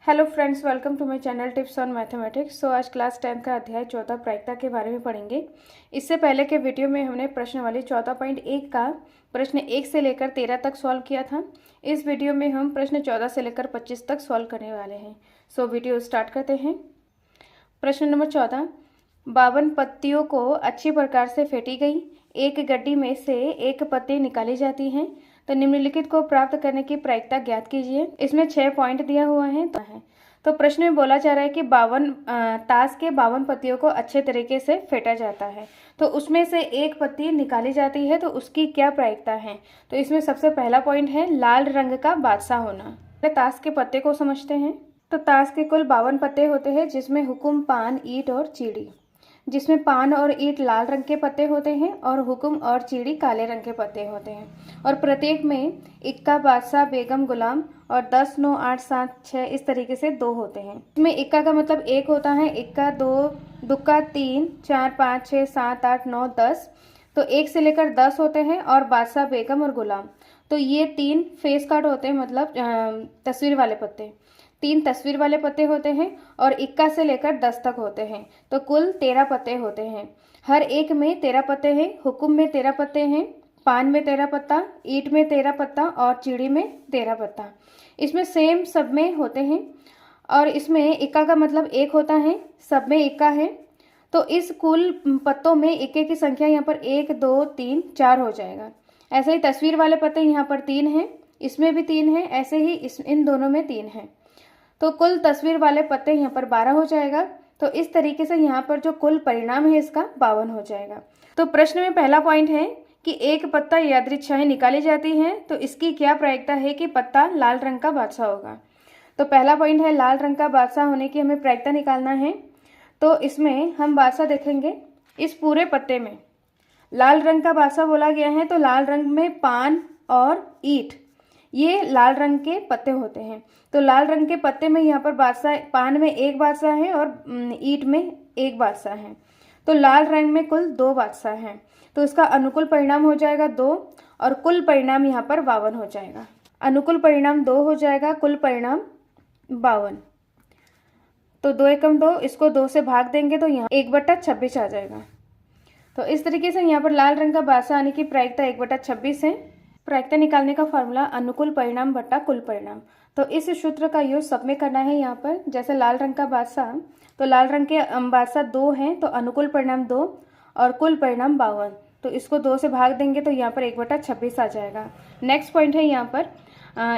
Hello friends, welcome to my channel tips on mathematics. आज class 10 का अध्याय चौथा प्रायिकता के बारे में पढ़ेंगे। इससे पहले के वीडियो में हमने प्रश्नावली 14.1 का प्रश्न 1 से लेकर 13 तक सॉल्व किया था। इस वीडियो में हम प्रश्न 14 से लेकर 25 तक सॉल्व करने वाले हैं। वीडियो स्टार्ट करते हैं। प्रश्न नंबर 14, 52 पत्तियों को अच्छी प्रकार से फेंटी गई एक गड्डी में से एक पत्ती निकाली जाती है तो निम्नलिखित को प्राप्त करने की प्रायिकता ज्ञात कीजिए। इसमें 6 पॉइंट दिया हुआ है। तो प्रश्न में बोला जा रहा है कि 52 ताश के 52 पत्तियों को अच्छे तरीके से फेंटा जाता है तो उसमें से एक पत्ती निकाली जाती है तो उसकी क्या प्रायिकता है। तो इसमें सबसे पहला पॉइंट है लाल रंग का बादशाह होना। ताश के पत्ते को समझते हैं। तो ताश के कुल 52 पत्ते होते हैं जिसमें हुकुम, पान, ईंट और चीड़ी। जिसमें पान और ईंट लाल रंग के पत्ते होते हैं और हुकुम और चीड़ी काले रंग के पत्ते होते हैं। और प्रत्येक में इक्का, बादशाह, बेगम, गुलाम और 10, 9, 8, 7, 6 इस तरीके से 2 होते हैं। इसमें इक्का का मतलब 1 होता है, इक्का 2, दुक्का 3, 4, 5, 6, 7, 8, 9, 10। तो 1 से लेकर 10 होते हैं। और बादशाह, बेगम और गुलाम तो ये 3 फेस कार्ड होते हैं, मतलब तस्वीर वाले पत्ते। 3 तस्वीर वाले पत्ते होते हैं और इक्का से लेकर 10 तक होते हैं। तो कुल 13 पत्ते होते हैं। हर एक में 13 पत्ते हैं। हुकुम में 13 पत्ते हैं, पान में 13 पत्ता, ईंट में 13 पत्ता और चीड़ी में 13 पत्ता। इसमें सेम सब में होते हैं। और इसमें इक्का का मतलब 1 होता है, सब में इक्का है। तो इस कुल पत्तों में इक्के की संख्या यहाँ पर 1, 2, 3, 4 हो जाएगा। ऐसे ही तस्वीर वाले पत्ते यहाँ पर 3 हैं, इसमें भी 3 हैं, ऐसे ही इन दोनों में 3 हैं। तो कुल तस्वीर वाले पत्ते यहाँ पर 12 हो जाएगा। तो इस तरीके से यहाँ पर जो कुल परिणाम है इसका 52 हो जाएगा। तो प्रश्न में पहला पॉइंट है कि एक पत्ता यादृच्छिक निकाली जाती है तो इसकी क्या प्रायिकता है कि पत्ता लाल रंग का बादशाह होगा। तो पहला पॉइंट है लाल रंग का बादशाह होने की हमें प्रायिकता निकालना है। तो इसमें हम बादशाह देखेंगे। इस पूरे पत्ते में लाल रंग का बादशाह बोला गया है तो लाल रंग में पान और ईंट ये लाल रंग के पत्ते होते हैं। तो लाल रंग के पत्ते में यहाँ पर बादशाह, पान में 1 बादशाह है और ईंट में 1 बादशाह है। तो लाल रंग में कुल 2 बादशाह हैं। तो इसका अनुकूल परिणाम हो जाएगा 2 और कुल परिणाम यहाँ पर 52 हो जाएगा। अनुकूल परिणाम 2 हो जाएगा, कुल परिणाम 52। तो 2 एकम 2, इसको 2 से भाग देंगे तो यहाँ 1/26 आ जाएगा। तो इस तरीके से यहाँ पर लाल रंग का बादशाह आने की प्रायिकता 1/26 है। प्रायिकता निकालने का फॉर्मूला अनुकूल परिणाम बट्टा कुल परिणाम। तो इस सूत्र का यूज सब में करना है। यहाँ पर जैसे लाल रंग का बादशाह, तो लाल रंग के बादशाह 2 हैं तो अनुकूल परिणाम 2 और कुल परिणाम 52। तो इसको 2 से भाग देंगे तो यहाँ पर 1/26 आ जाएगा। नेक्स्ट पॉइंट है यहाँ पर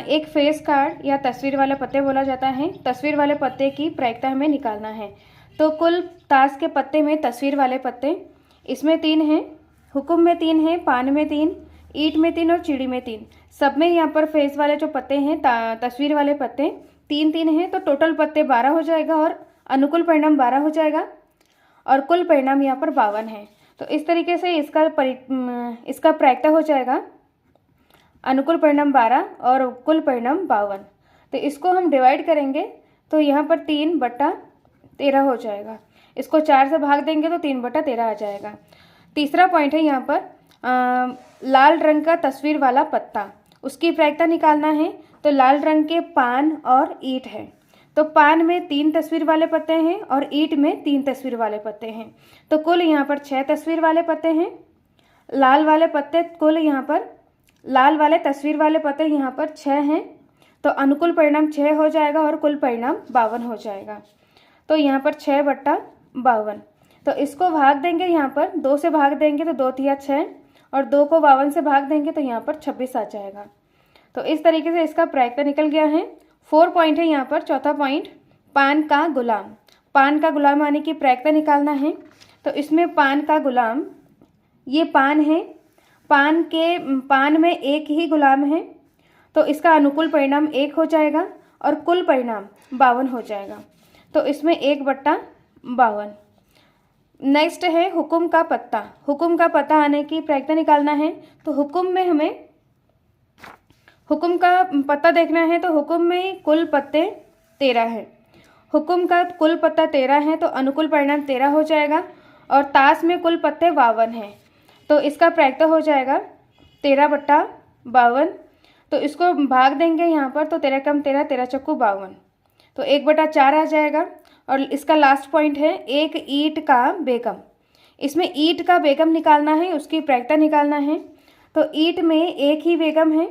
एक फेस कार्ड या तस्वीर वाले पत्ते बोला जाता है। तस्वीर वाले पत्ते की प्रायिकता हमें निकालना है। तो कुल ताश के पत्ते में तस्वीर वाले पत्ते इसमें 3 हैं, हुकुम में 3 हैं, पान में 3, ईंट में 3 और चीड़ी में 3। सब में यहाँ पर फेस वाले जो पत्ते हैं, तस्वीर वाले पत्ते 3-3 हैं। तो टोटल पत्ते 12 हो जाएगा और अनुकूल परिणाम 12 हो जाएगा और कुल परिणाम यहाँ पर 52 है। तो इस तरीके से इसका प्रायिकता हो जाएगा अनुकूल परिणाम 12 और कुल परिणाम 52। तो इसको हम डिवाइड करेंगे तो यहाँ पर 3/13 हो जाएगा। इसको 4 से भाग देंगे तो 3/13 आ जाएगा। तीसरा पॉइंट है यहाँ पर लाल रंग का तस्वीर वाला पत्ता, उसकी प्रायिकता निकालना है। तो लाल रंग के पान और ईंट है। तो पान में 3 तस्वीर वाले पत्ते हैं और ईंट में 3 तस्वीर वाले पत्ते हैं। तो कुल यहाँ पर 6 तस्वीर वाले पत्ते हैं। लाल वाले पत्ते कुल यहाँ पर लाल वाले तस्वीर वाले पत्ते यहाँ पर 6 हैं। तो अनुकूल परिणाम 6 हो जाएगा और कुल परिणाम 52 हो जाएगा। तो यहाँ पर 6/52। तो इसको भाग देंगे, यहाँ पर 2 से भाग देंगे तो 2 तिया 6 और 2 को 52 से भाग देंगे तो यहाँ पर 26 आ जाएगा। तो इस तरीके से इसका प्रायिकता निकल गया है। 4 पॉइंट है यहाँ पर। चौथा पॉइंट पान का गुलाम। पान का गुलाम आने की प्रायिकता निकालना है। तो इसमें पान का गुलाम, ये पान है, पान में 1 ही गुलाम है। तो इसका अनुकूल परिणाम 1 हो जाएगा और कुल परिणाम 52 हो जाएगा। तो इसमें 1/52। नेक्स्ट है हुकुम का पत्ता। हुकुम का पत्ता आने की प्रायिकता निकालना है। तो हुकुम में हमें हुकुम का पत्ता देखना है। तो हुकुम में कुल पत्ते 13 हैं। हुकुम का कुल पत्ता 13 है तो अनुकूल परिणाम 13 हो जाएगा। और ताश में कुल पत्ते 52 हैं तो इसका प्रायिकता हो जाएगा 13/52। तो इसको भाग देंगे यहाँ पर तो 13 कम 13, 13 चक्कू 52। तो 1/4 आ जाएगा। और इसका लास्ट पॉइंट है एक ईंट का बेगम। इसमें ईंट का बेगम निकालना है, उसकी प्रायिकता निकालना है। तो ईंट में एक ही बेगम है,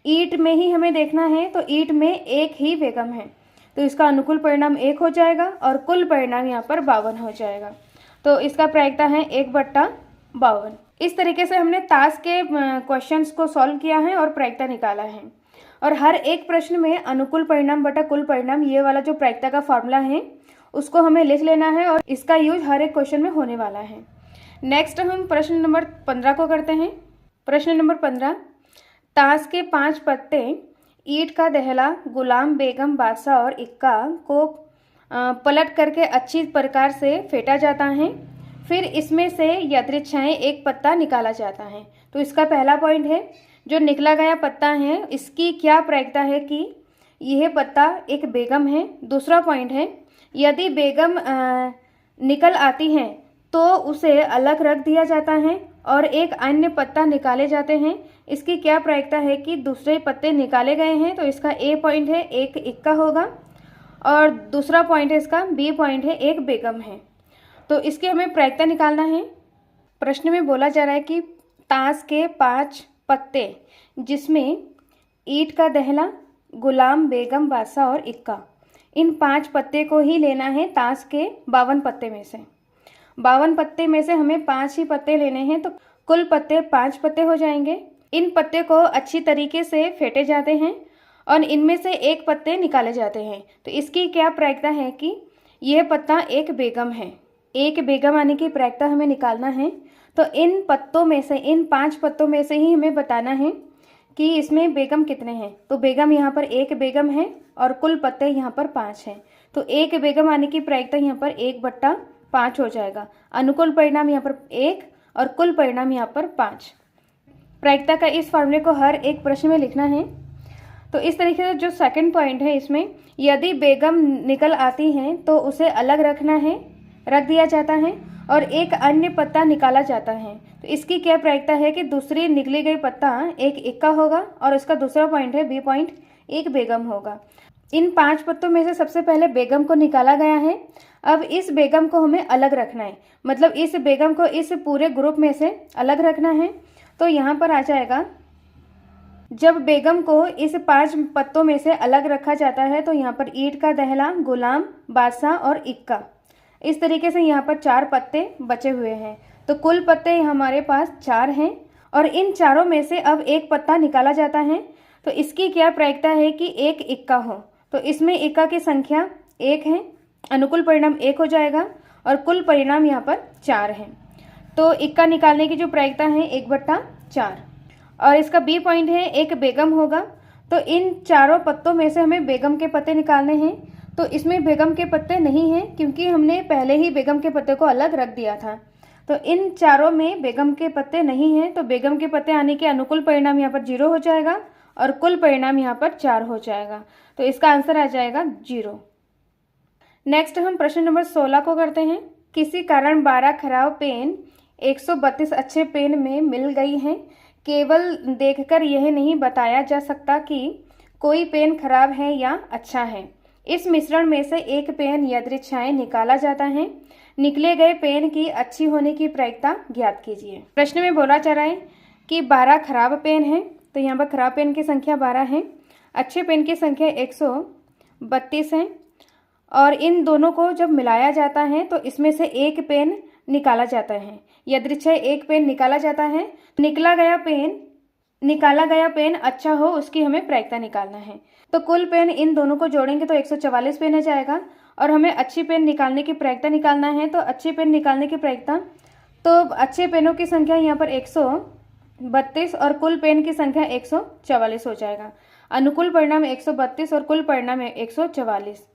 ईंट में ही हमें देखना है, तो ईंट में एक ही बेगम है, तो इसका अनुकूल परिणाम 1 हो जाएगा और कुल परिणाम यहाँ पर 52 हो जाएगा। तो इसका प्रायिकता है 1/52। इस तरीके से हमने ताश के क्वेश्चंस को सॉल्व किया है और प्रायिकता निकाला है। और हर एक प्रश्न में अनुकूल परिणाम बटा कुल परिणाम, ये वाला जो प्रायिकता का फॉर्मूला है उसको हमें लिख लेना है और इसका यूज हर एक क्वेश्चन में होने वाला है। नेक्स्ट हम प्रश्न नंबर 15 को करते हैं। प्रश्न नंबर 15, ताश के 5 पत्ते ईंट का दहला, गुलाम, बेगम, बादशाह और इक्का को पलट करके अच्छी प्रकार से फेंटा जाता है, फिर इसमें से यदृच्छाएं एक पत्ता निकाला जाता है। तो इसका पहला पॉइंट है, जो निकला गया पत्ता है इसकी क्या प्रायिकता है कि यह पत्ता एक बेगम है। दूसरा पॉइंट है, यदि बेगम निकल आती है तो उसे अलग रख दिया जाता है और एक अन्य पत्ता निकाले जाते हैं। इसकी क्या प्रायिकता है कि दूसरे पत्ते निकाले गए हैं। तो इसका ए पॉइंट है एक इक्का होगा और दूसरा पॉइंट है इसका बी पॉइंट है एक बेगम है। तो इसकी हमें प्रायिकता निकालना है। प्रश्न में बोला जा रहा है कि ताश के 5 पत्ते जिसमें ईंट का दहला, गुलाम, बेगम, बादशाह और इक्का, इन 5 पत्ते को ही लेना है ताश के 52 पत्ते में से। 52 पत्ते में से हमें 5 ही पत्ते लेने हैं, तो कुल पत्ते 5 पत्ते हो जाएंगे। इन पत्ते को अच्छी तरीके से फेंटे जाते हैं और इनमें से एक पत्ते निकाले जाते हैं। तो इसकी क्या प्रायिकता है कि यह पत्ता एक बेगम है। एक बेगम आने की प्रायिकता हमें निकालना है। तो इन पत्तों में से, इन 5 पत्तों में से ही हमें बताना है कि इसमें बेगम कितने हैं। तो बेगम यहाँ पर एक बेगम है और कुल पत्ते यहाँ पर 5 हैं। तो एक बेगम आने की प्रायिकता यहाँ पर 1/5 हो जाएगा। अनुकूल परिणाम यहाँ पर 1 और कुल परिणाम यहाँ पर 5। प्रायिकता का इस फॉर्मूले को हर एक प्रश्न में लिखना है। तो इस तरीके से जो सेकंड पॉइंट है, इसमें यदि बेगम निकल आती हैं तो उसे अलग रखना है, रख दिया जाता है और एक अन्य पत्ता निकाला जाता है। तो इसकी क्या प्रायिकता है कि दूसरी निकली गई पत्ता एक इक्का होगा और इसका दूसरा पॉइंट है बी पॉइंट एक बेगम होगा। इन 5 पत्तों में से सबसे पहले बेगम को निकाला गया है। अब इस बेगम को हमें अलग रखना है, मतलब इस बेगम को इस पूरे ग्रुप में से अलग रखना है। तो यहाँ पर आ जाएगा, जब बेगम को इस 5 पत्तों में से अलग रखा जाता है तो यहाँ पर ईंट का दहला, गुलाम, बादशाह और इक्का, इस तरीके से यहाँ पर 4 पत्ते बचे हुए हैं। तो कुल पत्ते हमारे पास 4 हैं और इन चारों में से अब एक पत्ता निकाला जाता है। तो इसकी क्या प्रायिकता है कि एक इक्का हो। तो इसमें इक्का की संख्या 1 है, अनुकूल परिणाम 1 हो जाएगा और कुल परिणाम यहाँ पर 4 है। तो इक्का निकालने की जो प्रायिकता है 1/4 और इसका बी पॉइंट है एक बेगम होगा। तो इन चारों पत्तों में से हमें बेगम के पत्ते निकालने हैं। तो इसमें बेगम के पत्ते नहीं हैं क्योंकि हमने पहले ही बेगम के पत्ते को अलग रख दिया था। तो इन चारों में बेगम के पत्ते नहीं हैं, तो बेगम के पत्ते आने के अनुकूल परिणाम यहाँ पर 0 हो जाएगा और कुल परिणाम यहाँ पर 4 हो जाएगा। तो इसका आंसर आ जाएगा 0। नेक्स्ट हम प्रश्न नंबर 16 को करते हैं। किसी कारण 12 खराब पेन 132 अच्छे पेन में मिल गई हैं। केवल देखकर यह नहीं बताया जा सकता कि कोई पेन खराब है या अच्छा है। इस मिश्रण में से एक पेन यदृच्छाएं निकाला जाता है। निकले गए पेन की अच्छी होने की प्रायिकता ज्ञात कीजिए। प्रश्न में बोला जा रहा है कि 12 खराब पेन है, तो यहाँ पर खराब पेन की संख्या 12 है, अच्छे पेन की संख्या 132 है और इन दोनों को जब मिलाया जाता है तो इसमें से एक पेन निकाला जाता है। यदृच्छा एक पेन निकाला जाता है। निकाला गया पेन अच्छा हो उसकी हमें प्रायिकता निकालना है। तो कुल पेन इन दोनों को जोड़ेंगे तो 144 पेन आ जाएगा और हमें अच्छी पेन निकालने की प्रायिकता निकालना है। तो अच्छी पेन निकालने की प्रायिकता, तो अच्छे पेनों की संख्या यहाँ पर 132 और कुल पेन की संख्या 144 हो जाएगा। अनुकूल परिणाम 132 और कुल परिणाम 144।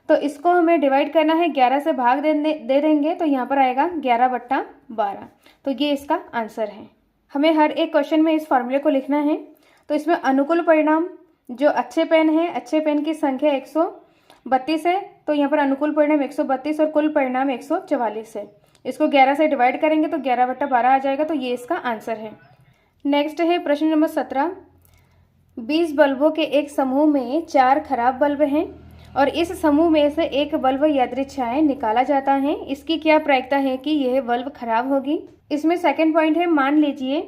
तो इसको हमें डिवाइड करना है, 11 से भाग दे देंगे तो यहाँ पर आएगा 11/12। तो ये इसका आंसर है। हमें हर एक क्वेश्चन में इस फॉर्मूले को लिखना है। तो इसमें अनुकूल परिणाम जो अच्छे पेन है, अच्छे पेन की संख्या 132 है, तो यहाँ पर अनुकूल परिणाम 132 और कुल परिणाम 144 है। इसको 11 से डिवाइड करेंगे तो 11/12 आ जाएगा। तो ये इसका आंसर है। नेक्स्ट है प्रश्न नंबर 17। 20 बल्बों के एक समूह में 4 खराब बल्ब हैं और इस समूह में से एक बल्ब यादृच्छाएं निकाला जाता है, इसकी क्या प्रायिकता है कि यह बल्ब खराब होगी। इसमें सेकंड पॉइंट है, मान लीजिए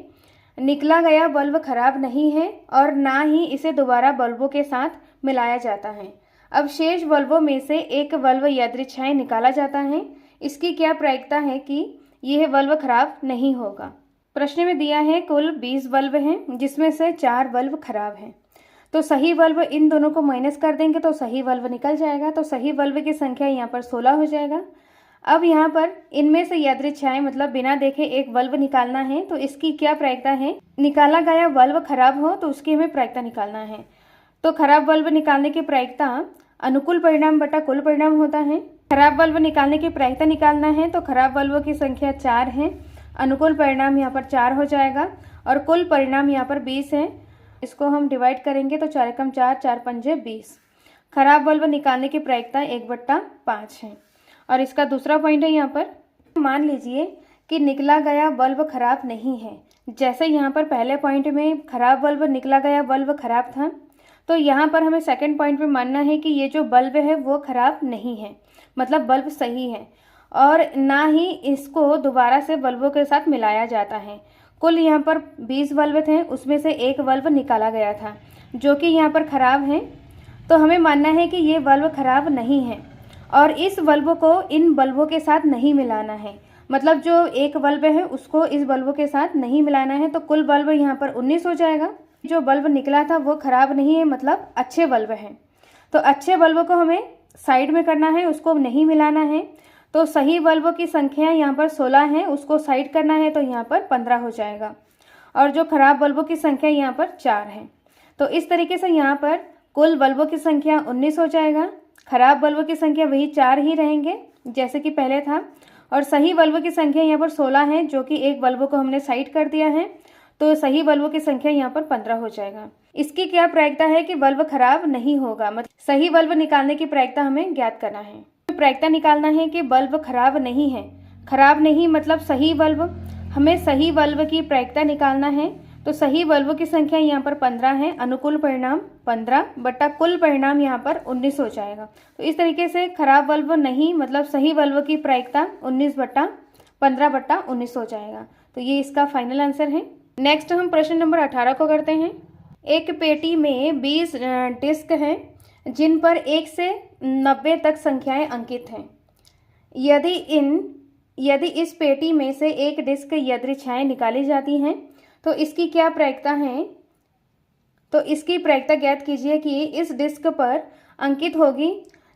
निकला गया बल्ब खराब नहीं है और ना ही इसे दोबारा बल्बों के साथ मिलाया जाता है। अब शेष बल्बों में से एक बल्ब यादृच्छाएं निकाला जाता है, इसकी क्या प्रायिकता है कि यह बल्ब खराब नहीं होगा। प्रश्न में दिया है कुल 20 बल्ब हैं, जिसमें से 4 बल्ब खराब हैं। तो सही बल्ब, इन दोनों को माइनस कर देंगे तो सही बल्ब निकल जाएगा। तो सही बल्ब की संख्या यहाँ पर 16 हो जाएगा। अब यहाँ पर इनमें से यादृच्छाएं मतलब बिना देखे एक बल्ब निकालना है, तो इसकी क्या प्रायिकता है। निकाला गया बल्ब खराब हो तो उसकी हमें प्रायिकता निकालना है। तो खराब बल्ब निकालने की प्रायिकता अनुकूल परिणाम बटा कुल परिणाम होता है। खराब बल्ब निकालने की प्रायिकता निकालना है तो खराब बल्बों की संख्या 4 है, अनुकूल परिणाम यहाँ पर 4 हो जाएगा और कुल परिणाम यहाँ पर 20 है। इसको हम डिवाइड करेंगे तो 4 एकम 4, 4 पंजे 20। खराब बल्ब निकालने की प्रायिकता 1/5 है। और इसका दूसरा पॉइंट है, यहाँ पर मान लीजिए कि निकला गया बल्ब खराब नहीं है। जैसे यहाँ पर पहले पॉइंट में खराब बल्ब, निकला गया बल्ब खराब था, तो यहाँ पर हमें सेकंड पॉइंट में मानना है कि ये जो बल्ब है वो खराब नहीं है, मतलब बल्ब सही है और ना ही इसको दोबारा से बल्बों के साथ मिलाया जाता है। कुल यहाँ पर 20 बल्ब थे, उसमें से एक बल्ब निकाला गया था जो कि यहाँ पर खराब है। तो हमें मानना है कि ये बल्ब खराब नहीं है और इस बल्ब को इन बल्बों के साथ नहीं मिलाना है, मतलब जो एक बल्ब है उसको इस बल्बों के साथ नहीं मिलाना है। तो कुल बल्ब यहाँ पर 19 हो जाएगा। जो बल्ब निकला था वो खराब नहीं है, मतलब अच्छे बल्ब हैं। तो अच्छे बल्ब को हमें साइड में करना है, उसको नहीं मिलाना है। तो सही बल्बों की संख्या यहाँ पर 16 है, उसको साइड करना है तो यहाँ पर 15 हो जाएगा और जो खराब बल्बों की संख्या यहाँ पर 4 है। तो इस तरीके से यहाँ पर कुल बल्बों की संख्या 19 हो जाएगा, खराब बल्बों की संख्या वही 4 ही रहेंगे जैसे कि पहले था और सही बल्बों की संख्या यहाँ पर 16 है, जो कि एक बल्ब को हमने साइड कर दिया है। तो सही बल्बों की संख्या यहाँ पर 15 हो जाएगा। इसकी क्या प्रायिकता है कि बल्ब खराब नहीं होगा, मतलब सही बल्ब निकालने की प्रायिकता हमें ज्ञात करना है। प्रायिकता निकालना है कि बल्ब खराब नहीं है। खराब नहीं मतलब सही बल्ब, हमें सही बल्ब की प्रायिकता निकालना है। तो सही बल्बों की संख्या यहाँ पर 15 है, अनुकूल परिणाम 15 बटा कुल परिणाम यहाँ पर 19 हो जाएगा। तो इस तरीके से खराब बल्ब नहीं मतलब सही बल्ब की प्रायिकता 15/19 हो जाएगा। तो ये इसका फाइनल आंसर है। नेक्स्ट हम प्रश्न नंबर 18 को करते हैं। एक पेटी में 20 डिस्क हैं जिन पर 1 से 90 तक संख्याएं अंकित हैं। यदि इस पेटी में से एक डिस्क यादृच्छाएं निकाली जाती हैं तो इसकी क्या प्रायिकता है। तो इसकी प्रायिकता ज्ञात कीजिए कि इस डिस्क पर अंकित होगी।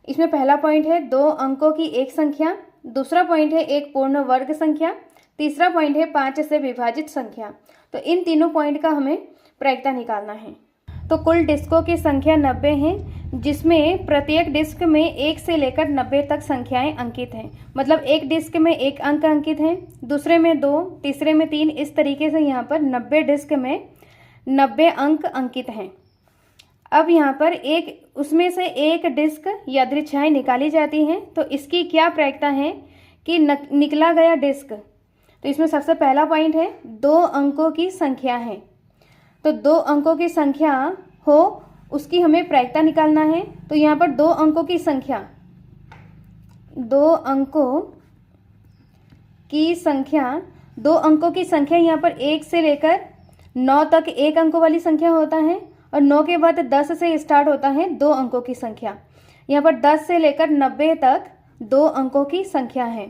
इसमें पहला पॉइंट है 2 अंकों की एक संख्या, दूसरा पॉइंट है एक पूर्ण वर्ग संख्या, तीसरा पॉइंट है 5 से विभाजित संख्या। तो इन तीनों पॉइंट का हमें प्रायिकता निकालना है। तो कुल डिस्कों की संख्या 90 है, जिसमें प्रत्येक डिस्क में 1 से लेकर 90 तक संख्याएं अंकित हैं। मतलब एक डिस्क में 1 अंक अंकित है, दूसरे में 2, तीसरे में 3, इस तरीके से यहाँ पर 90 डिस्क में 90 अंक अंकित हैं। अब यहाँ पर उसमें से एक डिस्क यादृच्छाएं निकाली जाती हैं। तो इसकी क्या प्रायिकता है कि निकला गया डिस्क। तो इसमें सबसे पहला पॉइंट है 2 अंकों की संख्या है। तो 2 अंकों की संख्या हो उसकी हमें प्रायिकता निकालना है। तो यहाँ पर 2 अंकों की संख्या, 2 अंकों की संख्या यहाँ पर 1 से लेकर 9 तक 1 अंकों वाली संख्या होता है और 9 के बाद 10 से स्टार्ट होता है 2 अंकों की संख्या। यहाँ पर 10 से लेकर 90 तक 2 अंकों की संख्या है।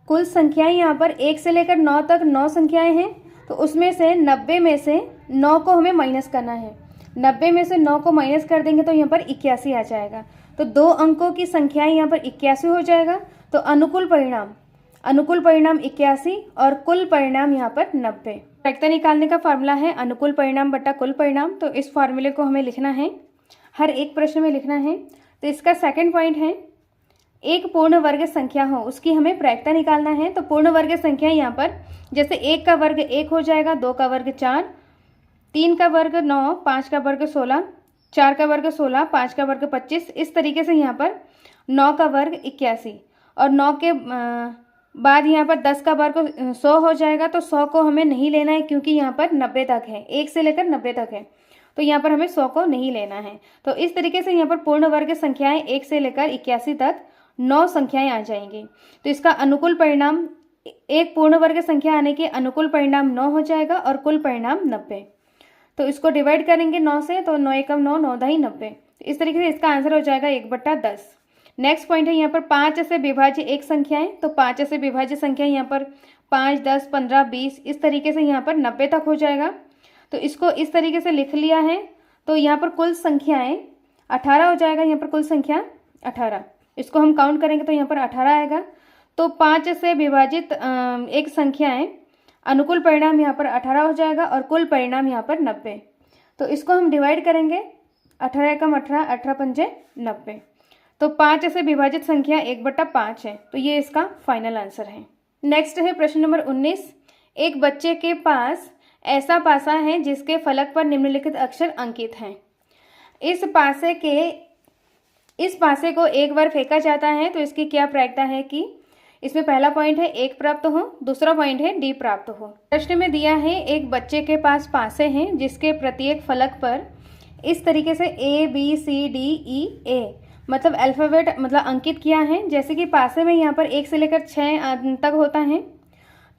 कुल संख्याएं यहाँ पर 1 से लेकर 9 तक 9 संख्याएं हैं। तो उसमें से 90 में से 9 को हमें माइनस करना है। 90 में से 9 को माइनस कर देंगे तो यहाँ पर 81 आ जाएगा। तो 2 अंकों की संख्याएं यहाँ पर 81 हो जाएगा। तो अनुकूल परिणाम 81 और कुल परिणाम यहाँ पर 90। प्रायिकता निकालने का फार्मूला है अनुकूल परिणाम बटा कुल परिणाम। तो इस फार्मूले को हमें लिखना है, हर एक प्रश्न में लिखना है। तो इसका सेकंड पॉइंट है एक पूर्ण वर्ग संख्या हो उसकी हमें प्रायिकता निकालना है। तो पूर्ण वर्ग संख्या यहाँ पर जैसे 1 का वर्ग 1 हो जाएगा, 2 का वर्ग 4, 3 का वर्ग 9, 5 का वर्ग 16, 4 का वर्ग 16, 5 का वर्ग 25। इस तरीके से यहाँ पर 9 का वर्ग 81 और 9 के बाद यहाँ पर 10 का वर्ग 100 हो जाएगा। तो 100 को हमें नहीं लेना है क्योंकि यहाँ पर 90 तक है, 1 से लेकर 90 तक है। तो यहाँ पर हमें 100 को नहीं लेना है। तो इस तरीके से यहाँ पर पूर्ण वर्ग संख्याएं 1 से लेकर 81 तक 9 संख्याएं आ जाएंगी। तो इसका अनुकूल परिणाम, एक पूर्ण वर्ग संख्या आने के अनुकूल परिणाम 9 हो जाएगा और कुल परिणाम 90। तो इसको डिवाइड करेंगे 9 से, तो 9 एकम 9, 9 दाई 90। तो इस तरीके से इसका आंसर हो जाएगा 1/10। नेक्स्ट पॉइंट है यहाँ पर 5 से विभाज्य एक संख्याएं। तो 5 से विभाज्य संख्या यहाँ पर 5, 10, 15, 20 इस तरीके से यहाँ पर 90 तक हो जाएगा। तो इसको इस तरीके से लिख लिया है। तो यहाँ पर कुल संख्याएं 18 हो जाएगा। यहाँ पर कुल संख्या 18, इसको हम काउंट करेंगे तो यहाँ पर 18 आएगा। तो 5 से विभाजित एक संख्याएं, अनुकूल परिणाम यहाँ पर 18 हो जाएगा और कुल परिणाम यहाँ पर 90। तो इसको हम डिवाइड करेंगे, 18 एकम 18, 18 पंजे 90। तो 5 से विभाजित संख्या 1/5 है। तो ये इसका फाइनल आंसर है। नेक्स्ट है प्रश्न नंबर 19। एक बच्चे के पास ऐसा पासा है जिसके फलक पर निम्नलिखित अक्षर अंकित हैं। इस पासे को एक बार फेंका जाता है तो इसकी क्या प्रायिकता है कि इसमें पहला पॉइंट है 1 प्राप्त हो, दूसरा पॉइंट है D प्राप्त हो। प्रश्न में दिया है एक बच्चे के पास पासे हैं जिसके प्रत्येक फलक पर इस तरीके से A B C D E A मतलब अल्फ़ाबेट मतलब अंकित किया है। जैसे कि पासे में यहाँ पर 1 से लेकर 6 तक होता है,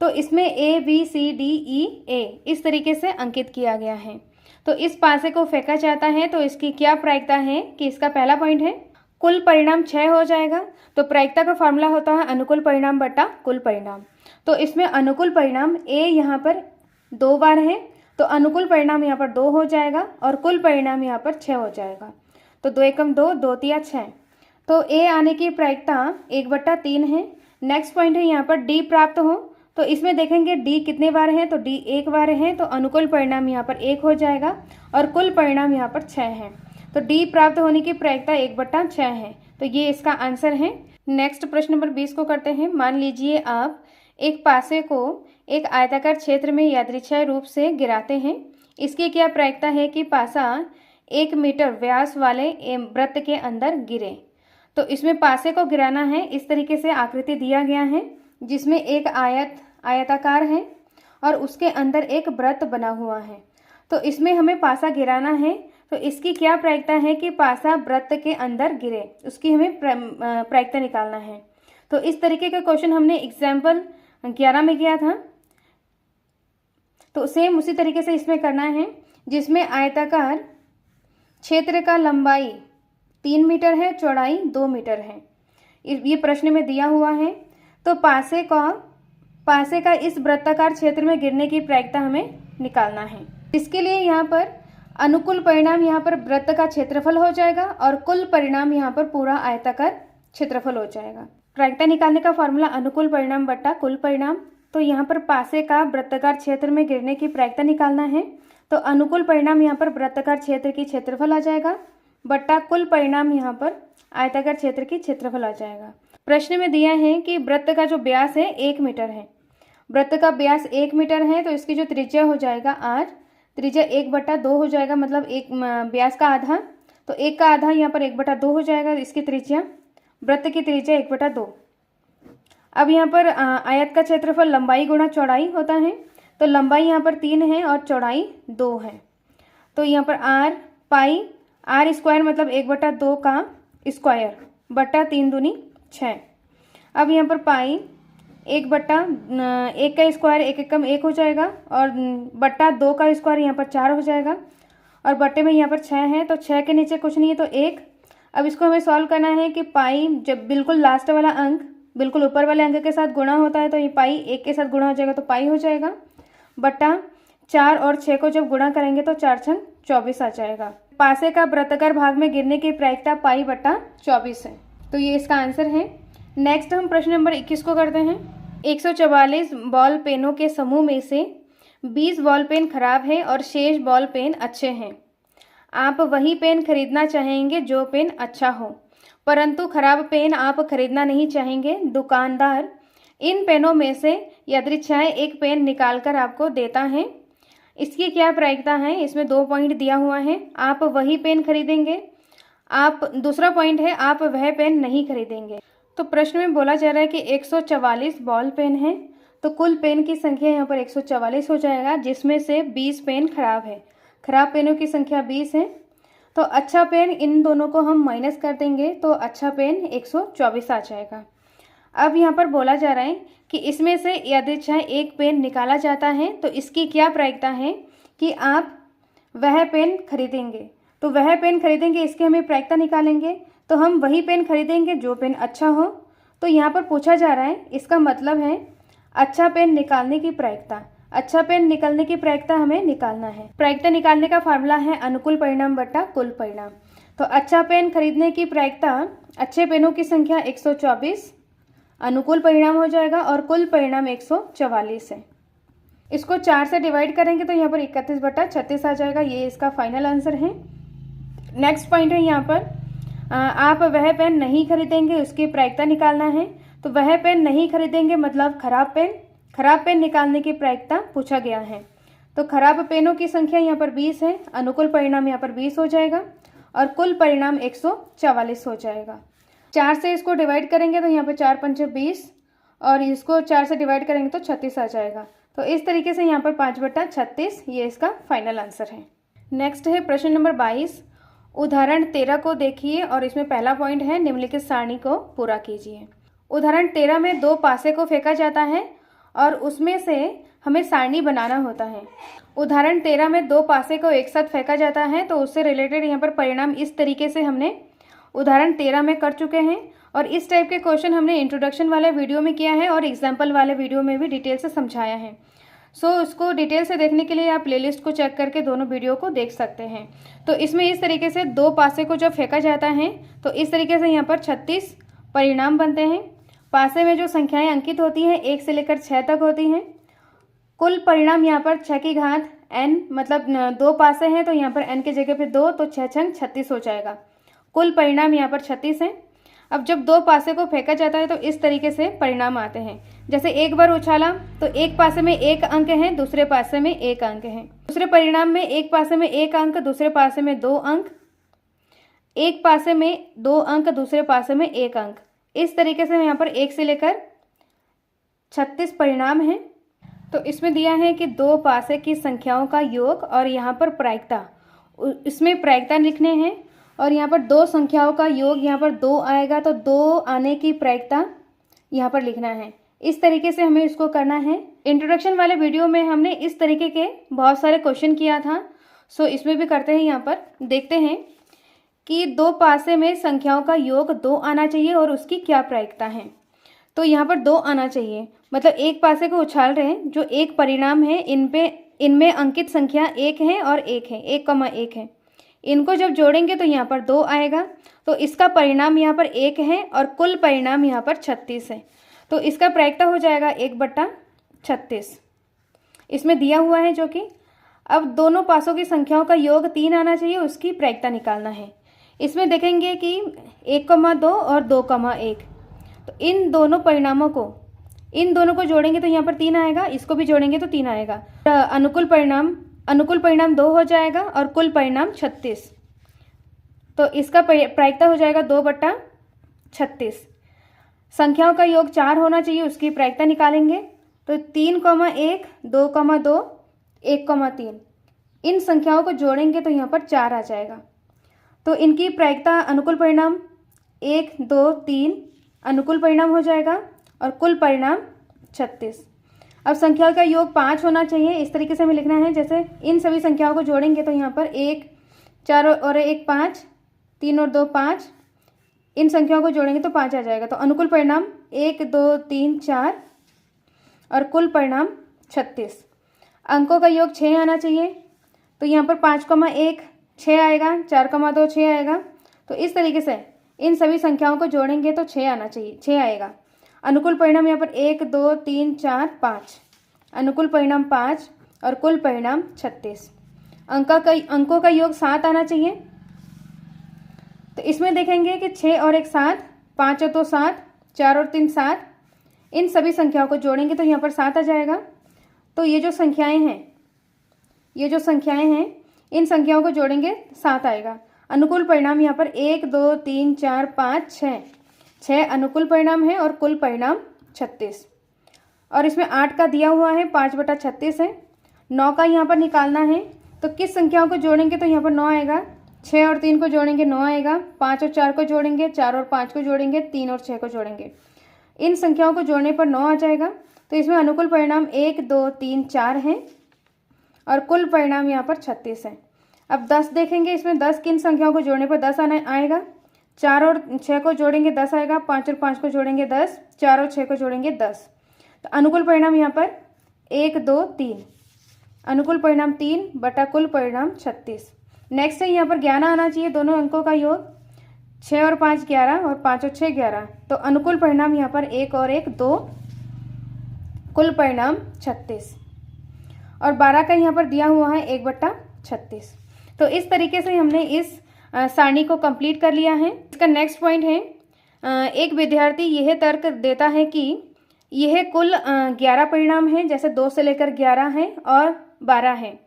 तो इसमें A B C D E A इस तरीके से अंकित किया गया है। तो इस पासे को फेंका जाता है तो इसकी क्या प्रायिकता है कि इसका पहला पॉइंट है कुल परिणाम 6 हो जाएगा। तो प्रायिकता का फॉर्मूला होता है अनुकूल परिणाम बटा कुल परिणाम। तो इसमें अनुकूल परिणाम A यहाँ पर 2 बार है, तो अनुकूल परिणाम यहाँ पर 2 हो जाएगा और कुल परिणाम यहाँ पर 6 हो जाएगा। तो 2 एकम 2, 2 तिया 6। तो A आने की प्रायिकता 1/3 है। नेक्स्ट पॉइंट है यहाँ पर D प्राप्त हो। तो इसमें देखेंगे D कितने बार है, तो D 1 बार है, तो अनुकूल परिणाम यहाँ पर 1 हो जाएगा और कुल परिणाम यहाँ पर 6 है। तो D प्राप्त होने की प्रायिकता 1/6 है। तो ये इसका आंसर है। नेक्स्ट प्रश्न नंबर 20 को करते हैं। मान लीजिए आप एक पासे को एक आयताकार क्षेत्र में यादृच्छिक रूप से गिराते हैं। इसकी क्या प्रायिकता है कि पासा 1 मीटर व्यास वाले वृत्त के अंदर गिरे। तो इसमें पासे को गिराना है। इस तरीके से आकृति दिया गया है जिसमें एक आयताकार है और उसके अंदर एक वृत्त बना हुआ है। तो इसमें हमें पासा गिराना है। तो इसकी क्या प्रायिकता है कि पासा वृत्त के अंदर गिरे, उसकी हमें प्रायिकता निकालना है। तो इस तरीके का क्वेश्चन हमने एग्जाम्पल 11 में किया था। तो सेम उसी तरीके से इसमें करना है, जिसमें आयताकार क्षेत्र का लंबाई 3 मीटर है, चौड़ाई 2 मीटर है। ये प्रश्न में दिया हुआ है। तो पासे का इस वृत्ताकार क्षेत्र में गिरने की प्रायिकता हमें निकालना है। इसके लिए यहाँ पर अनुकूल परिणाम यहाँ पर वृत्त का क्षेत्रफल हो जाएगा और कुल परिणाम यहाँ पर पूरा आयताकार क्षेत्रफल हो जाएगा। प्रायिकता निकालने का फॉर्मूला अनुकूल परिणाम बटा कुल परिणाम। तो यहाँ पर पासे का वृत्ताकार क्षेत्र में गिरने की प्रायिकता निकालना है। तो अनुकूल परिणाम यहाँ पर वृत्ताकार क्षेत्र की क्षेत्रफल आ जाएगा बटा कुल परिणाम यहाँ पर आयताकार क्षेत्र की क्षेत्रफल आ जाएगा। प्रश्न में दिया है कि वृत्त का जो व्यास है 1 मीटर है। वृत्त का व्यास 1 मीटर है, तो इसकी जो त्रिज्या हो जाएगा r, त्रिज्या 1/2 हो जाएगा, मतलब एक व्यास का आधा। तो 1 का आधा यहाँ पर 1/2 हो जाएगा इसकी त्रिज्या। वृत्त की त्रिज्या 1/2। अब यहाँ पर आयत का क्षेत्रफल लंबाई गुणा चौड़ाई होता है। तो लंबाई यहाँ पर 3 है और चौड़ाई 2 है। तो यहाँ पर r पाई r स्क्वायर मतलब 1/2 का स्क्वायर बटा 3 दूनी 6। अब यहाँ पर पाई 1 का स्क्वायर 1 एकम 1 हो जाएगा और बट्टा 2 का स्क्वायर यहाँ पर 4 हो जाएगा और बट्टे में यहाँ पर 6 है। तो 6 के नीचे कुछ नहीं है तो 1। अब इसको हमें सॉल्व करना है कि पाई जब बिल्कुल लास्ट वाला अंक बिल्कुल ऊपर वाले अंक के साथ गुणा होता है तो ये पाई 1 के साथ गुणा हो जाएगा तो पाई हो जाएगा बट्टा 4 और 6 को जब गुणा करेंगे तो 4 छंग 24 आ जाएगा। पासे का वृत्ताकार भाग में गिरने की प्रायिकता पाई बट्टा 24 है। तो ये इसका आंसर है। नेक्स्ट हम प्रश्न नंबर 21 को करते हैं। 144 बॉल पेनों के समूह में से 20 बॉल पेन खराब है और शेष बॉल पेन अच्छे हैं। आप वही पेन खरीदना चाहेंगे जो पेन अच्छा हो, परंतु खराब पेन आप खरीदना नहीं चाहेंगे। दुकानदार इन पेनों में से यादृच्छिक एक पेन निकालकर आपको देता है। इसकी क्या प्रायिकता है? इसमें 2 पॉइंट दिया हुआ है। आप वही पेन खरीदेंगे, दूसरा पॉइंट है आप वह पेन नहीं खरीदेंगे। तो प्रश्न में बोला जा रहा है कि 144 बॉल पेन है, तो कुल पेन की संख्या यहाँ पर 144 हो जाएगा, जिसमें से 20 पेन खराब है। खराब पेनों की संख्या 20 है। तो अच्छा पेन, इन दोनों को हम माइनस कर देंगे तो अच्छा पेन 124 आ जाएगा। अब यहाँ पर बोला जा रहा है कि इसमें से यदि चाहे एक पेन निकाला जाता है तो इसकी क्या प्रायिकता है कि आप वह पेन खरीदेंगे। तो वह पेन खरीदेंगे, इसके हमें प्रायिकता निकालेंगे, तो हम वही पेन खरीदेंगे जो पेन अच्छा हो। तो यहाँ पर पूछा जा रहा है, इसका मतलब है अच्छा पेन निकालने की प्रायिकता। अच्छा पेन निकलने की प्रायिकता हमें निकालना है। प्रायिकता निकालने का फार्मूला है अनुकूल परिणाम बटा कुल परिणाम। तो अच्छा पेन खरीदने की प्रायिकता, अच्छे पेनों की संख्या 124 अनुकूल परिणाम हो जाएगा और कुल परिणाम 144 है। इसको 4 से डिवाइड करेंगे तो यहाँ पर 31 बटा 36 आ जाएगा। ये इसका फाइनल आंसर है। नेक्स्ट पॉइंट है यहाँ पर आप वह पेन नहीं खरीदेंगे, उसकी प्रायिकता निकालना है। तो वह पेन नहीं खरीदेंगे मतलब खराब पेन। खराब पेन निकालने की प्रायिकता पूछा गया है। तो खराब पेनों की संख्या यहाँ पर 20 है, अनुकूल परिणाम यहाँ पर 20 हो जाएगा और कुल परिणाम 144 हो जाएगा। 4 से इसको डिवाइड करेंगे तो यहाँ पर 4 पंचे 20 और इसको 4 से डिवाइड करेंगे तो 36 आ जाएगा। तो इस तरीके से यहाँ पर 5 बटा 36 ये इसका फाइनल आंसर है। नेक्स्ट है प्रश्न नंबर 22। उदाहरण 13 को देखिए और इसमें पहला पॉइंट है निम्नलिखित सारणी को पूरा कीजिए। उदाहरण 13 में 2 पासे को फेंका जाता है और उसमें से हमें सारणी बनाना होता है। उदाहरण 13 में 2 पासे को एक साथ फेंका जाता है तो उससे रिलेटेड यहाँ पर परिणाम इस तरीके से हमने उदाहरण 13 में कर चुके हैं और इस टाइप के क्वेश्चन हमने इंट्रोडक्शन वाले वीडियो में किया है और एग्जाम्पल वाले वीडियो में भी डिटेल से समझाया है। सो उसको डिटेल से देखने के लिए आप प्लेलिस्ट को चेक करके दोनों वीडियो को देख सकते हैं। तो इसमें इस तरीके से 2 पासे को जब फेंका जाता है तो इस तरीके से यहाँ पर 36 परिणाम बनते हैं। पासे में जो संख्याएं अंकित होती हैं 1 से लेकर 6 तक होती हैं। कुल परिणाम यहाँ पर 6 की घात n, मतलब 2 पासे हैं तो यहाँ पर n की जगह पे 2, तो 6 छंग 36 हो जाएगा। कुल परिणाम यहाँ पर 36 है। अब जब 2 पासे को फेंका जाता है तो इस तरीके से परिणाम आते हैं। जैसे एक बार उछाला तो एक पासे में 1 अंक है, दूसरे पासे में 1 अंक है। दूसरे परिणाम में एक पासे में 1 अंक, दूसरे पासे में 2 अंक, एक पासे में 2 अंक, दूसरे पासे में 1 अंक। इस तरीके से यहाँ पर 1 से लेकर 36 परिणाम हैं। तो इसमें दिया है कि 2 पासे की संख्याओं का योग और यहाँ पर प्रायिकता, इसमें प्रायिकता लिखने हैं और यहाँ पर 2 संख्याओं का योग, यहाँ पर 2 आएगा तो 2 आने की प्रायिकता यहाँ पर लिखना है। इस तरीके से हमें इसको करना है। इंट्रोडक्शन वाले वीडियो में हमने इस तरीके के बहुत सारे क्वेश्चन किया था। सो इसमें भी करते हैं। यहाँ पर देखते हैं कि 2 पासे में संख्याओं का योग 2 आना चाहिए और उसकी क्या प्रायिकता है। तो यहाँ पर 2 आना चाहिए, मतलब एक पासे को उछाल रहे हैं, जो एक परिणाम है इनमें अंकित संख्या 1 है और 1 है, 1,1 है। इनको जब जोड़ेंगे तो यहाँ पर 2 आएगा, तो इसका परिणाम यहाँ पर 1 है और कुल परिणाम यहाँ पर 36 है। तो इसका प्रायिकता हो जाएगा 1/36। इसमें दिया हुआ है जो कि अब दोनों पासों की संख्याओं का योग 3 आना चाहिए, उसकी प्रायिकता निकालना है। इसमें देखेंगे कि 1,2 और 2,1, तो इन दोनों को जोड़ेंगे तो यहाँ पर 3 आएगा, इसको भी जोड़ेंगे तो 3 आएगा। अनुकूल परिणाम 2 हो जाएगा और कुल परिणाम 36। तो इसका प्रायिकता हो जाएगा 2/36। संख्याओं का योग 4 होना चाहिए, उसकी प्रायिकता निकालेंगे तो 3,1, 2,2, 1,3, इन संख्याओं को जोड़ेंगे तो यहाँ पर 4 आ जाएगा। तो इनकी प्रायिकता अनुकूल परिणाम 1, 2, 3 अनुकूल परिणाम हो जाएगा और कुल परिणाम 36। अब संख्या का योग 5 होना चाहिए, इस तरीके से हमें लिखना है। जैसे इन सभी संख्याओं को जोड़ेंगे तो यहाँ पर 1, 4 और 1 5, 3 और 2 5, इन संख्याओं को जोड़ेंगे तो 5 आ जाएगा। तो अनुकूल परिणाम 1, 2, 3, 4 और कुल परिणाम 36। अंकों का योग 6 आना चाहिए, तो यहाँ पर 5,1 6 आएगा, 4,2 6 आएगा। तो इस तरीके से इन सभी संख्याओं को जोड़ेंगे तो 6 आना चाहिए, 6 आएगा। अनुकूल परिणाम यहाँ पर 1, 2, 3, 4, 5, अनुकूल परिणाम 5 और कुल परिणाम 36। अंकों का योग 7 आना चाहिए, तो इसमें देखेंगे कि 6 और 1 7, 5 और 2 7, 4 और 3 7, इन सभी संख्याओं को जोड़ेंगे तो यहाँ पर 7 आ जाएगा। तो ये जो संख्याएं हैं इन संख्याओं को जोड़ेंगे 7 आएगा। अनुकूल परिणाम यहाँ पर 1, 2, 3, 4, 5, 6 अनुकूल परिणाम है और कुल परिणाम 36। और इसमें 8 का दिया हुआ है, 5/36 है। 9 का यहाँ पर निकालना है, तो किस संख्याओं को जोड़ेंगे तो यहाँ पर 9 आएगा। 6 और 3 को जोड़ेंगे 9 आएगा। 5 और 4 को जोड़ेंगे, 4 और 5 को जोड़ेंगे, 3 और 6 को जोड़ेंगे। इन संख्याओं को जोड़ने पर 9 आ जाएगा। तो इसमें अनुकूल परिणाम 1, 2, 3, 4 हैं और कुल परिणाम यहाँ पर 36 है। अब 10 देखेंगे, इसमें 10 किन संख्याओं को जोड़ने पर 10 आएगा। 4 और 6 को जोड़ेंगे 10 आएगा। 5 और 5 को जोड़ेंगे 10, 4 और 6 को जोड़ेंगे 10। तो अनुकूल परिणाम यहाँ पर 1, 2, 3, अनुकूल परिणाम 3 बटा कुल परिणाम 36। नेक्स्ट है यहाँ पर 11 आना चाहिए, दोनों अंकों का योग। 6 और 5 11 और 5 और 6 11। तो अनुकूल परिणाम यहाँ पर 1 और 1 2, कुल परिणाम 36। और 12 का यहाँ पर दिया हुआ है 1 बटा 36। तो इस तरीके से हमने इस सारणी को कंप्लीट कर लिया है। इसका नेक्स्ट पॉइंट है, एक विद्यार्थी यह तर्क देता है कि यह कुल 11 परिणाम हैं, जैसे 2 से लेकर 11 हैं और 12 हैं,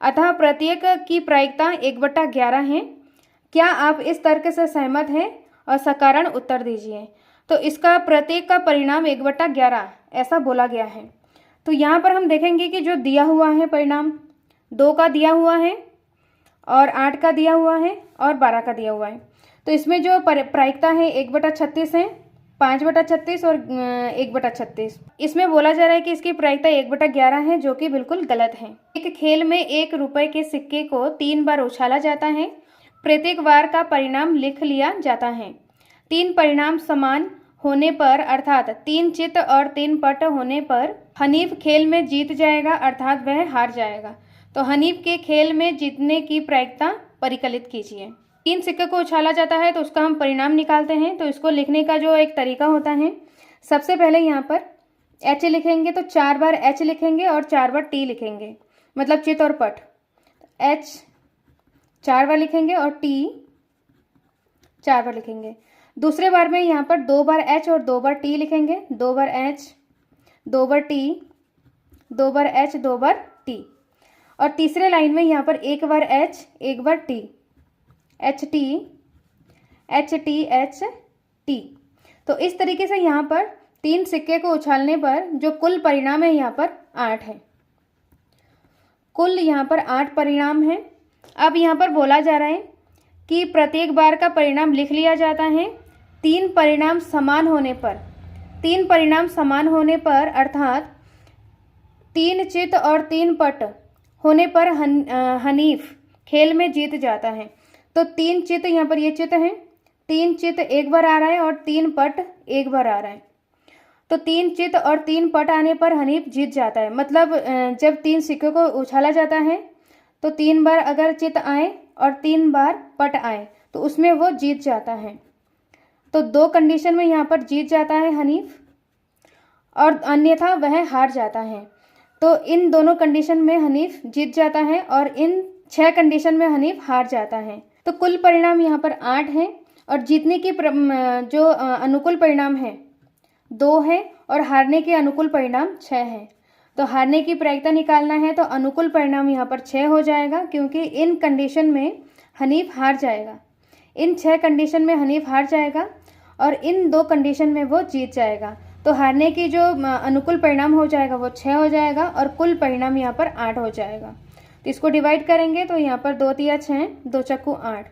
अतः प्रत्येक की प्रायिकता 1 बटा 11 है। क्या आप इस तर्क से सहमत हैं? और सकारण उत्तर दीजिए। तो इसका प्रत्येक का परिणाम 1 बटा 11 ऐसा बोला गया है। तो यहाँ पर हम देखेंगे कि जो दिया हुआ है परिणाम 2 का दिया हुआ है और 8 का दिया हुआ है और 12 का दिया हुआ है। तो इसमें जो प्रायिकता है 1 बटा 36 है, 5 बटा 36 और 1 बटा 36। इसमें बोला जा रहा है कि इसकी प्रायिकता 1 बटा 11 है, जो कि बिल्कुल गलत है। एक खेल में 1 रुपए के सिक्के को 3 बार उछाला जाता है। प्रत्येक बार का परिणाम लिख लिया जाता है। 3 परिणाम समान होने पर अर्थात 3 चित और 3 पट होने पर हनीफ खेल में जीत जाएगा, अर्थात वह हार जाएगा। तो हनीफ के खेल में जीतने की प्रायिकता परिकलित कीजिए। 3 सिक्के को उछाला जाता है तो उसका हम परिणाम निकालते हैं। तो इसको लिखने का जो एक तरीका होता है, सबसे पहले यहाँ पर एच लिखेंगे तो 4 बार एच लिखेंगे और 4 बार टी लिखेंगे, मतलब चित और पट। एच 4 बार लिखेंगे और टी 4 बार लिखेंगे। दूसरे बार में यहाँ पर 2 बार एच और 2 बार टी लिखेंगे। 2 बार एच, 2 बार टी, 2 बार एच, 2 बार टी। और तीसरे लाइन में यहाँ पर 1 बार एच, 1 बार T, H T, H T, H T. तो इस तरीके से यहाँ पर 3 सिक्के को उछालने पर जो कुल परिणाम है यहाँ पर 8 है। कुल यहाँ पर 8 परिणाम है। अब यहाँ पर बोला जा रहा है कि प्रत्येक बार का परिणाम लिख लिया जाता है। 3 परिणाम समान होने पर, 3 परिणाम समान होने पर अर्थात 3 चित और 3 पट होने पर हनीफ खेल में जीत जाता है। तो 3 चित, यहाँ पर ये चित है, 3 चित 1 बार आ रहा है और 3 पट 1 बार आ रहा है। तो 3 चित और 3 पट आने पर हनीफ जीत जाता है। मतलब जब 3 सिक्कों को उछाला जाता है तो 3 बार अगर चित आए और 3 बार पट आए तो उसमें वो जीत जाता है। तो 2 कंडीशन में यहाँ पर जीत जाता है हनीफ और अन्यथा वह हार जाता है। तो इन दोनों कंडीशन में हनीफ जीत जाता है और इन 6 कंडीशन में हनीफ हार जाता है। तो कुल परिणाम यहाँ पर 8 है और जीतने की जो अनुकूल परिणाम है 2 है और हारने के अनुकूल परिणाम 6 है। तो हारने की प्रायिकता निकालना है तो अनुकूल परिणाम यहाँ पर 6 हो जाएगा, क्योंकि इन कंडीशन में हनीफ हार जाएगा। इन 6 कंडीशन में हनीफ हार जाएगा और इन 2 कंडीशन में वो जीत जाएगा। तो हारने की जो अनुकूल परिणाम हो जाएगा वो 6 हो जाएगा और कुल परिणाम यहाँ पर 8 हो जाएगा। तो इसको डिवाइड करेंगे तो यहाँ पर 2 तिया 6, 2 चक्कू 8।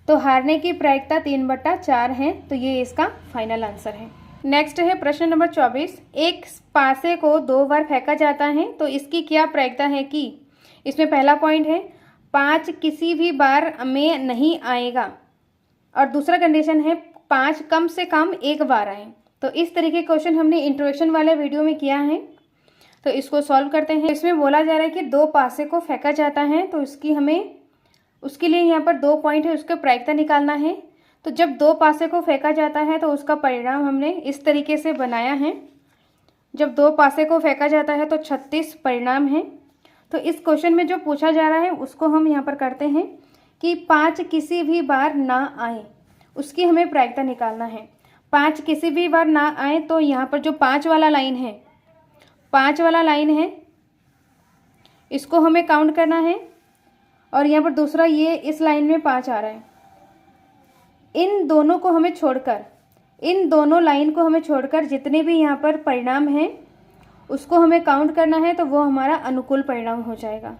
तो हारने की प्रायिकता 3 बटा 4 है। तो ये इसका फाइनल आंसर है। नेक्स्ट है प्रश्न नंबर 24। एक पासे को 2 बार फेंका जाता है तो इसकी क्या प्रायिकता है कि, इसमें पहला पॉइंट है 5 किसी भी बार में नहीं आएगा और दूसरा कंडीशन है 5 कम से कम 1 बार आए। तो इस तरीके के क्वेश्चन हमने इंट्रोडक्शन वाले वीडियो में किया है। तो इसको सॉल्व करते हैं। इसमें बोला जा रहा है कि 2 पासे को फेंका जाता है तो इसकी हमें, उसके लिए यहाँ पर 2 पॉइंट है, उसका प्रायिकता निकालना है। तो जब 2 पासे को फेंका जाता है तो उसका परिणाम हमने इस तरीके से बनाया है। जब 2 पासे को फेंका जाता है तो 36 परिणाम है। तो इस क्वेश्चन में जो पूछा जा रहा है उसको हम यहाँ पर करते हैं कि 5 किसी भी बार ना आए, उसकी हमें प्रायिकता निकालना है। 5 किसी भी बार ना आए तो यहाँ पर जो 5 वाला लाइन है, 5 वाला लाइन है, इसको हमें काउंट करना है। और यहाँ पर दूसरा ये इस लाइन में 5 आ रहा है। इन दोनों को हमें छोड़कर, इन दोनों लाइन को हमें छोड़कर जितने भी यहाँ पर परिणाम हैं उसको हमें काउंट करना है। तो वो हमारा अनुकूल परिणाम हो जाएगा।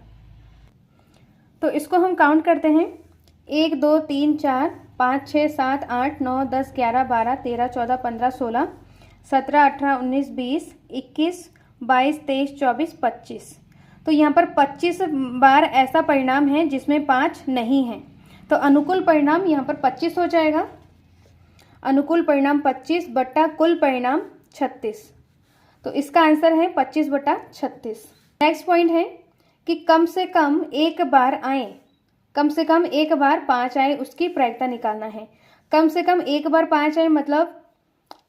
तो इसको हम काउंट करते हैं। 1 2 3 4 5 6 7 8 9 10 11 12 13 14 15 16 17 18 19 20 21 22 23 24 25। तो यहाँ पर 25 बार ऐसा परिणाम है जिसमें 5 नहीं है, तो अनुकूल परिणाम यहाँ पर 25 हो जाएगा। अनुकूल परिणाम 25 बट्टा कुल परिणाम 36, तो इसका आंसर है 25 बट्टा 36। नेक्स्ट पॉइंट है कि कम से कम एक बार आए, कम से कम एक बार 5 आए, उसकी प्रायिकता निकालना है। कम से कम एक बार 5 आए मतलब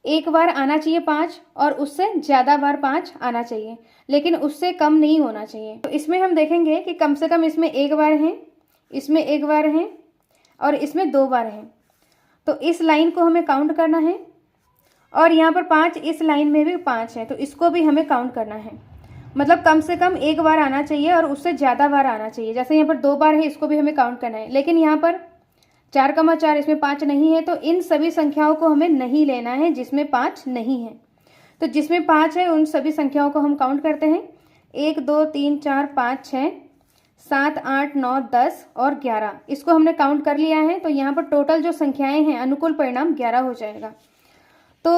एक बार आना चाहिए 5 और उससे ज़्यादा बार 5 आना चाहिए, लेकिन उससे कम नहीं होना चाहिए। तो इसमें हम देखेंगे कि कम से कम इसमें एक बार है, इसमें एक बार है और इसमें 2 बार है, तो इस लाइन को हमें काउंट करना है। और यहाँ पर 5, इस लाइन में भी 5 है, तो इसको भी हमें काउंट करना है। मतलब कम से कम एक बार आना चाहिए और उससे ज़्यादा बार आना चाहिए। जैसे यहाँ पर 2 बार है, इसको भी हमें काउंट करना है, लेकिन यहाँ पर 4,4 इसमें 5 नहीं है, तो इन सभी संख्याओं को हमें नहीं लेना है जिसमें 5 नहीं है। तो जिसमें 5 है उन सभी संख्याओं को हम काउंट करते हैं। 1 2 3 4 5 6 7 8 9 10 और 11, इसको हमने काउंट कर लिया है। तो यहाँ पर टोटल जो संख्याएं हैं अनुकूल परिणाम 11 हो जाएगा। तो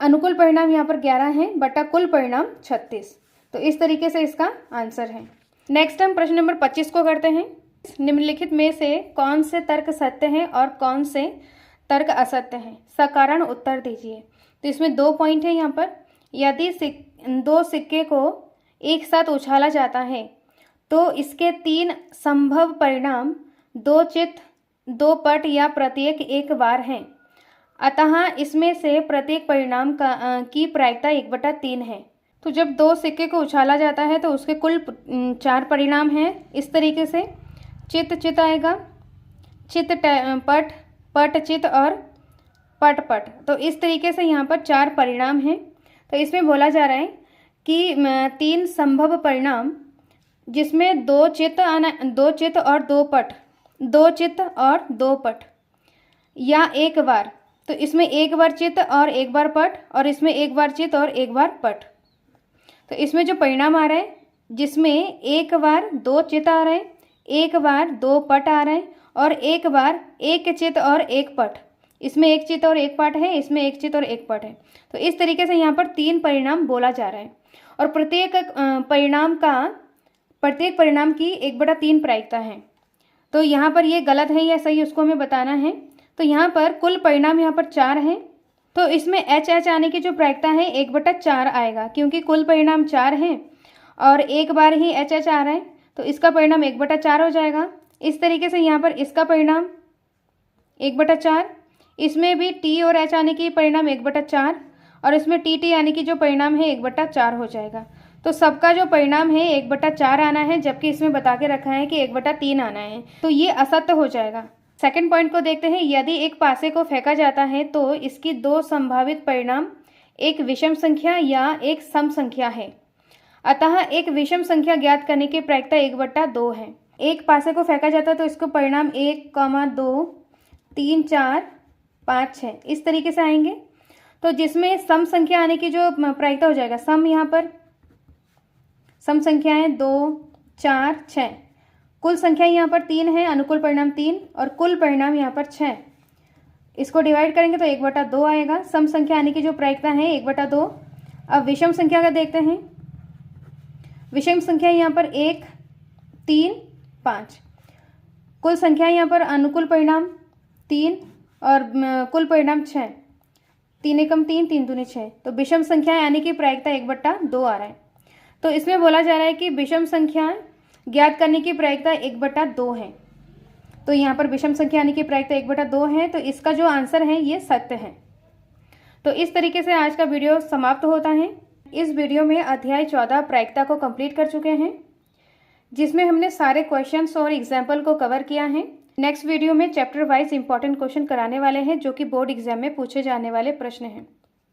अनुकूल परिणाम यहाँ पर 11 है बटा कुल परिणाम 36। तो इस तरीके से इसका आंसर है। नेक्स्ट हम प्रश्न नंबर 25 को करते हैं। निम्नलिखित में से कौन से तर्क सत्य हैं और कौन से तर्क असत्य हैं, सकारण उत्तर दीजिए। तो इसमें 2 पॉइंट है यहाँ पर। यदि 2 सिक्के को एक साथ उछाला जाता है तो इसके 3 संभव परिणाम 2 चित्त, 2 पट या प्रत्येक एक बार हैं। अतः इसमें से प्रत्येक परिणाम की प्रायिकता 1/3 है। तो जब 2 सिक्के को उछाला जाता है तो उसके कुल 4 परिणाम हैं। इस तरीके से चित्त चित्त आएगा, चित्त पट, पट चित्त और पट पट। तो इस तरीके से यहाँ पर 4 परिणाम हैं। तो इसमें बोला जा रहा है कि 3 संभव परिणाम जिसमें 2 चित्त और 2 पट, 2 चित्त और 2 पट या एक बार। तो इसमें एक बार चित्त और एक बार पट और इसमें एक बार चित्त और एक बार पट। तो इसमें जो परिणाम आ रहा है जिसमें एक बार 2 चित्त आ रहे हैं, एक बार 2 पट आ रहे हैं और एक बार एक चित्त और एक पट। इसमें एक चित्त और एक पट है, इसमें एक चित्त और एक पट है। तो इस तरीके से यहाँ पर 3 परिणाम बोला जा रहा है और प्रत्येक परिणाम की 1/3 प्रायिकता है। तो यहाँ पर ये गलत है या सही उसको हमें बताना है। तो यहाँ पर कुल परिणाम यहाँ पर 4 हैं, तो इसमें HH आने की जो प्रायिकता है 1/4 आएगा, क्योंकि कुल परिणाम 4 हैं और एक बार ही HH आ रहा है, तो इसका परिणाम 1/4 हो जाएगा। इस तरीके से यहाँ पर इसका परिणाम 1/4, इसमें भी T और H आने की परिणाम 1/4 और इसमें TT आने की जो परिणाम है 1/4 हो जाएगा। तो सबका जो परिणाम है 1/4 आना है, जबकि इसमें बता के रखा है कि 1/3 आना है, तो ये असत्य हो जाएगा। सेकंड पॉइंट को देखते हैं। यदि एक पासे को फेंका जाता है तो इसकी 2 संभावित परिणाम एक विषम संख्या या एक सम संख्या है। अतः एक विषम संख्या ज्ञात करने की प्रायिकता 1/2 है। एक पासे को फेंका जाता है तो इसको परिणाम 1, 2, 3, 4, 5, 6 इस तरीके से आएंगे। तो जिसमें सम संख्या आने की जो प्रायिकता हो जाएगा, सम यहाँ पर सम संख्याएं 2, 4, 6, कुल संख्या यहाँ पर 3 है, अनुकूल परिणाम 3 और कुल परिणाम यहाँ पर 6। इसको डिवाइड करेंगे तो 1/2 आएगा। सम संख्या आने की जो प्रायिकता है 1/2। अब विषम संख्या का देखते हैं। विषम संख्या यहाँ पर 1, 3, 5, कुल संख्या यहाँ पर अनुकूल परिणाम 3 और कुल परिणाम 6। 3 एकम 3, 3 दूनी 6। तो विषम संख्या यानी कि प्रायिकता 1/2 आ रहा है। तो इसमें बोला जा रहा है कि विषम संख्या ज्ञात करने की प्रायिकता 1/2 है। तो यहाँ पर विषम संख्या आने की प्रायिकता 1/2 है, तो इसका जो आंसर है ये सत्य है। तो इस तरीके से आज का वीडियो समाप्त होता है। इस वीडियो में अध्याय 14 प्रायिकता को कंप्लीट कर चुके हैं, जिसमें हमने सारे क्वेश्चंस और एग्जाम्पल को कवर किया है। नेक्स्ट वीडियो में चैप्टर वाइज इंपॉर्टेंट क्वेश्चन कराने वाले हैं, जो कि बोर्ड एग्जाम में पूछे जाने वाले प्रश्न हैं।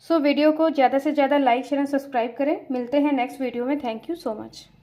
सो वीडियो को ज़्यादा से ज़्यादा लाइक, शेयर एंड सब्सक्राइब करें। मिलते हैं नेक्स्ट वीडियो में। Thank you so much.